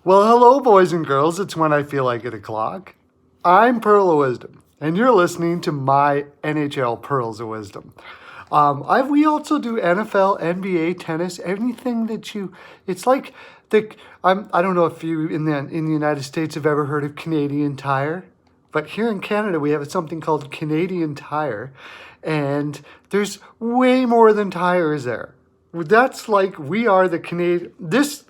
Well, hello, boys and girls. It's when I feel like it o'clock. I'm Pearl of Wisdom, and you're listening to my NHL Pearls of Wisdom. We also do NFL, NBA, tennis, anything that you. It's like I don't know if you in the United States have ever heard of Canadian Tire, but here in Canada we have something called Canadian Tire, and there's way more than tires there. That's like we are the Canadian. This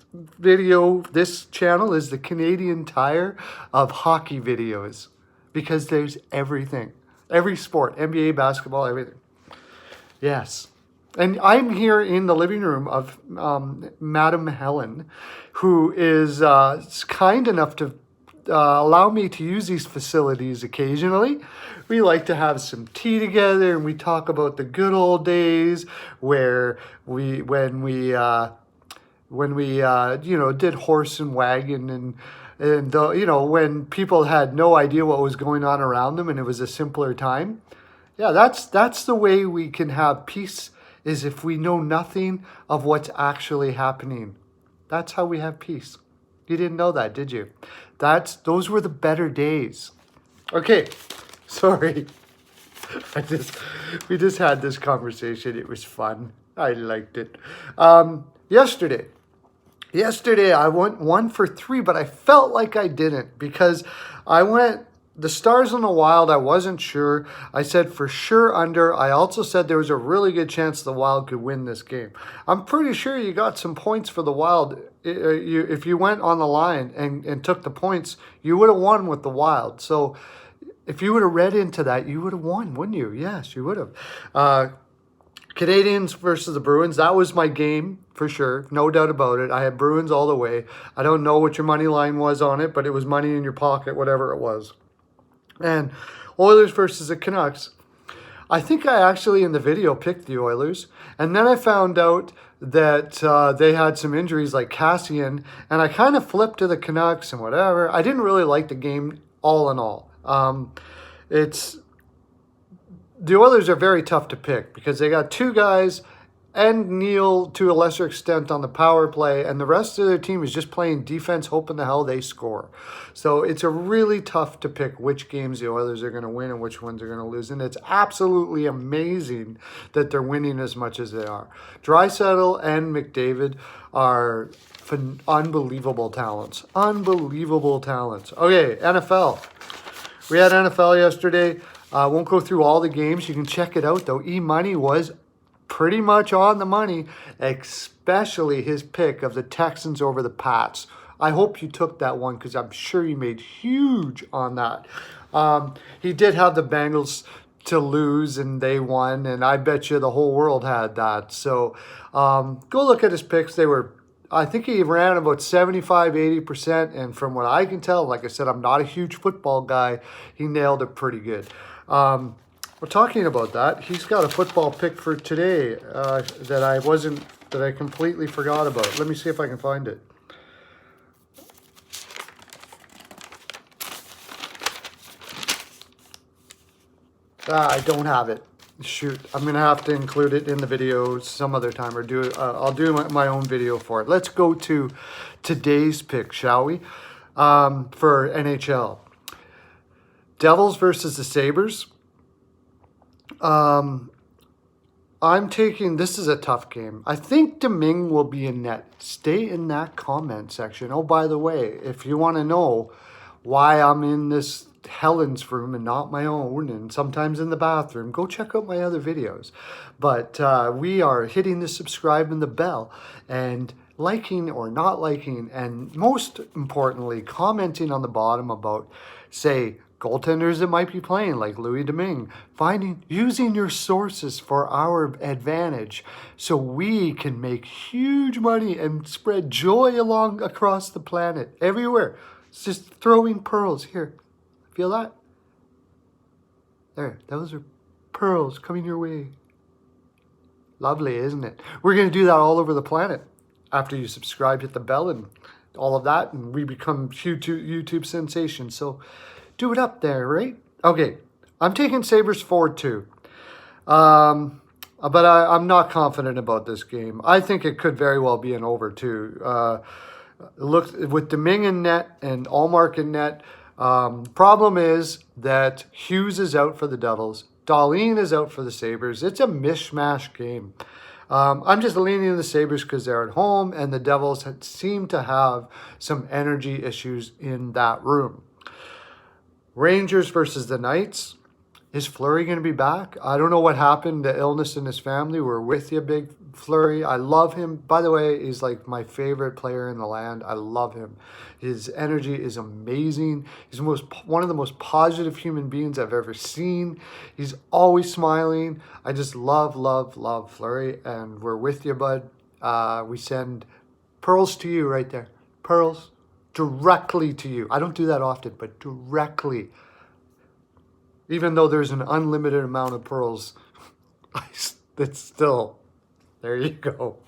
channel is the Canadian Tire of hockey videos because there's everything, every sport, NBA, basketball, everything. Yes. And I'm here in the living room of Madam Helen, who is kind enough to allow me to use these facilities occasionally. We like to have some tea together and we talk about the good old days when we did horse and wagon and when people had no idea what was going on around them and it was a simpler time. Yeah, that's the way we can have peace, is if we know nothing of what's actually happening. That's how we have peace. You didn't know that, did you? Those were the better days. Okay, sorry. We just had this conversation. It was fun. I liked it. Yesterday I went 1 for 3, but I felt like I didn't because I went the Stars on the Wild. I wasn't sure. I said for sure under. I also said there was a really good chance the Wild could win this game. I'm pretty sure you got some points for the Wild. If you went on the line and took the points, you would have won with the Wild. So if you would have read into that, you would have won, wouldn't you? Yes, you would have. Canadians versus the Bruins. That was my game for sure. No doubt about it. I had Bruins all the way. I don't know what your money line was on it, but it was money in your pocket, whatever it was. And Oilers versus the Canucks. I think I actually in the video picked the Oilers. And then I found out that they had some injuries like Cassian. And I kind of flipped to the Canucks and whatever. I didn't really like the game all in all. The Oilers are very tough to pick because they got two guys and Neil to a lesser extent on the power play, and the rest of their team is just playing defense, hoping the hell they score. So it's a really tough to pick which games the Oilers are going to win and which ones are going to lose. And it's absolutely amazing that they're winning as much as they are. Draisaitl and McDavid are unbelievable talents. Unbelievable talents. Okay, NFL. We had NFL yesterday. I won't go through all the games. You can check it out, though. E-Money was pretty much on the money, especially his pick of the Texans over the Pats. I hope you took that one because I'm sure you made huge on that. He did have the Bengals to lose, and they won, and I bet you the whole world had that. So go look at his picks. I think he ran about 75, 80%, and from what I can tell, like I said, I'm not a huge football guy, he nailed it pretty good. We're talking about that. He's got a football pick for today that I completely forgot about. Let me see if I can find it. I don't have it. Shoot, I'm gonna have to include it in the video some other time, or I'll do my own video for it. Let's go to today's pick, shall we? For NHL. Devils versus the Sabres. I'm taking, this is a tough game. I think Domingue will be in net. Stay in that comment section. Oh, by the way, if you want to know why I'm in this Helen's room and not my own, and sometimes in the bathroom, go check out my other videos. But we are hitting the subscribe and the bell and liking or not liking, and most importantly, commenting on the bottom about, say, goaltenders that might be playing like Louis Domingue, using your sources for our advantage so we can make huge money and spread joy across the planet, everywhere. It's just throwing pearls here. Feel that? There, those are pearls coming your way. Lovely, isn't it? We're going to do that all over the planet. After you subscribe, hit the bell and all of that, and we become YouTube sensations. So do it up there, right? Okay, I'm taking Sabres forward too. But I'm not confident about this game. I think it could very well be an over too. Look with Domingue in net and Allmark in net. Problem is that Hughes is out for the Devils. Dahlin is out for the Sabres. It's a mishmash game. I'm just leaning the Sabres because they're at home, and the Devils seem to have some energy issues in that room. Rangers versus the Knights. Is Fleury going to be back? I don't know what happened to illness in his family. We're with you, Big Fleury. I love him. By the way, he's like my favorite player in the land. I love him. His energy is amazing. He's one of the most positive human beings I've ever seen. He's always smiling. I just love, love, love Fleury, and we're with you, bud. We send pearls to you right there. Pearls directly to you. I don't do that often, but directly. Even though there's an unlimited amount of pearls, it's still, there you go.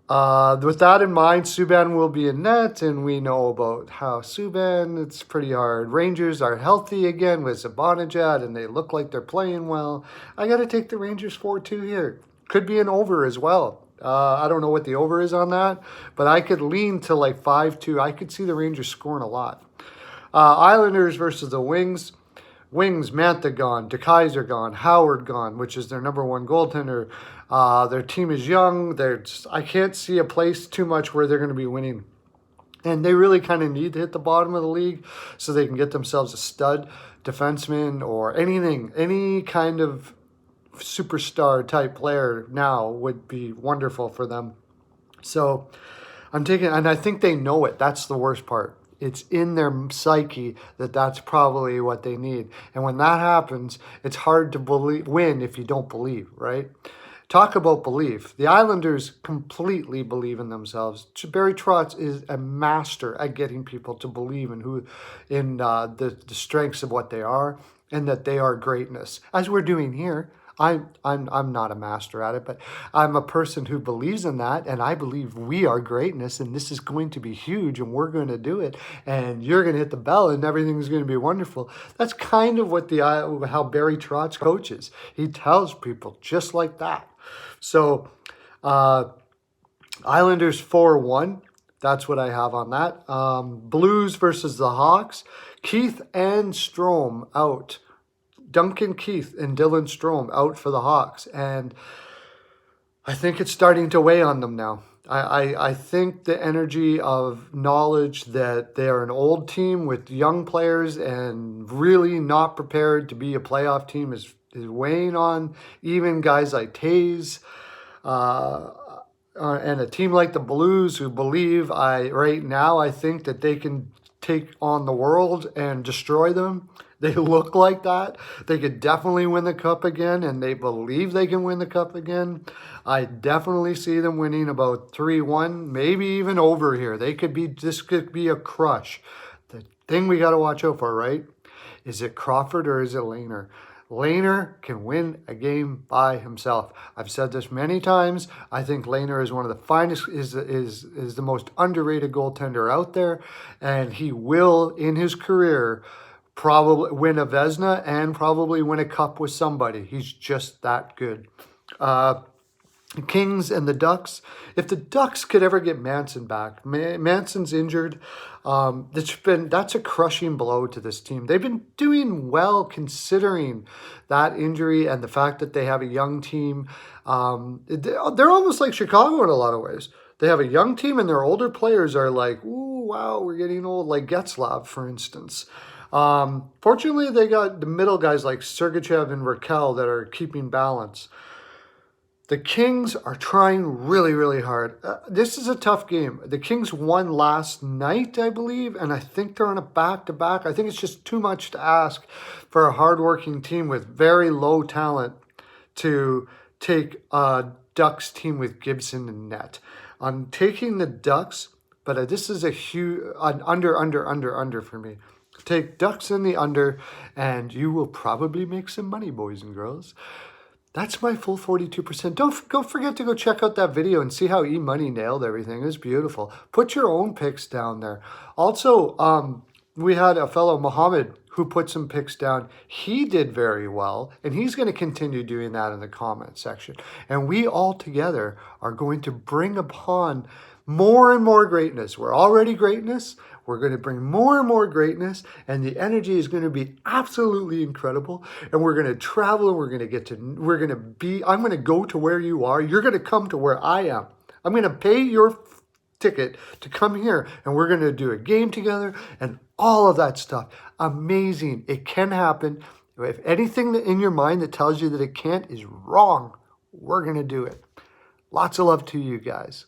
With that in mind, Subban will be in net, and we know about how Subban, it's pretty hard. Rangers are healthy again with Zibanejad, and they look like they're playing well. I got to take the Rangers 4-2 here. Could be an over as well. I don't know what the over is on that, but I could lean to like 5-2. I could see the Rangers scoring a lot. Islanders versus the Wings. Wings, Mantha gone, DeKaiser gone, Howard gone, which is their number one goaltender. Their team is young. I can't see a place too much where they're going to be winning. And they really kind of need to hit the bottom of the league so they can get themselves a stud defenseman or anything. Any kind of superstar type player now would be wonderful for them. So I'm taking, and I think they know it. That's the worst part. It's in their psyche that that's probably what they need. And when that happens, it's hard to win if you don't believe, right? Talk about belief. The Islanders completely believe in themselves. Barry Trotz is a master at getting people to believe in the strengths of what they are and that they are greatness, as we're doing here. I'm not a master at it, but I'm a person who believes in that, and I believe we are greatness, and this is going to be huge, and we're going to do it, and you're going to hit the bell, and everything's going to be wonderful. That's kind of what how Barry Trotz coaches. He tells people just like that. So, Islanders 4-1. That's what I have on that. Blues versus the Hawks. Keith and Strome out. Duncan Keith and Dylan Strome out for the Hawks. And I think it's starting to weigh on them now. I think the energy of knowledge that they are an old team with young players and really not prepared to be a playoff team is weighing on even guys like Taze and a team like the Blues who believe right now I think that they can take on the world and destroy them. They look like that. They could definitely win the cup again, and they believe they can win the cup again. I definitely see them winning about 3-1, maybe even over here. This could be a crush. The thing we got to watch out for, right? Is it Crawford or is it Lehner? Lehner can win a game by himself. I've said this many times. I think Lehner is one of the finest, is the most underrated goaltender out there, and he will, in his career, probably win a Vezina and probably win a cup with somebody. He's just that good. Kings and the Ducks. If the Ducks could ever get Manson back, Manson's injured. That's a crushing blow to this team. They've been doing well considering that injury and the fact that they have a young team. They're almost like Chicago in a lot of ways. They have a young team and their older players are like, ooh, wow, we're getting old. Like Getzlav, for instance. Fortunately, they got the middle guys like Sergachev and Raquel that are keeping balance. The Kings are trying really, really hard. This is a tough game. The Kings won last night, I believe, and I think they're on a back-to-back. I think it's just too much to ask for a hardworking team with very low talent to take a Ducks team with Gibson and net. I'm taking the Ducks, but this is a huge under for me. Take Ducks in the under, and you will probably make some money, boys and girls. That's my full 42%. Don't forget to go check out that video and see how E-Money nailed everything. It was beautiful. Put your own picks down there. Also, we had a fellow, Mohammed, who put some picks down. He did very well, and he's going to continue doing that in the comment section. And we all together are going to bring upon more and more greatness. We're already greatness. We're going to bring more and more greatness, and the energy is going to be absolutely incredible. And we're going to travel, and I'm going to go to where you are. You're going to come to where I am. I'm going to pay your ticket to come here, and we're going to do a game together and all of that stuff. Amazing. It can happen. If anything in your mind that tells you that it can't is wrong, we're going to do it. Lots of love to you guys.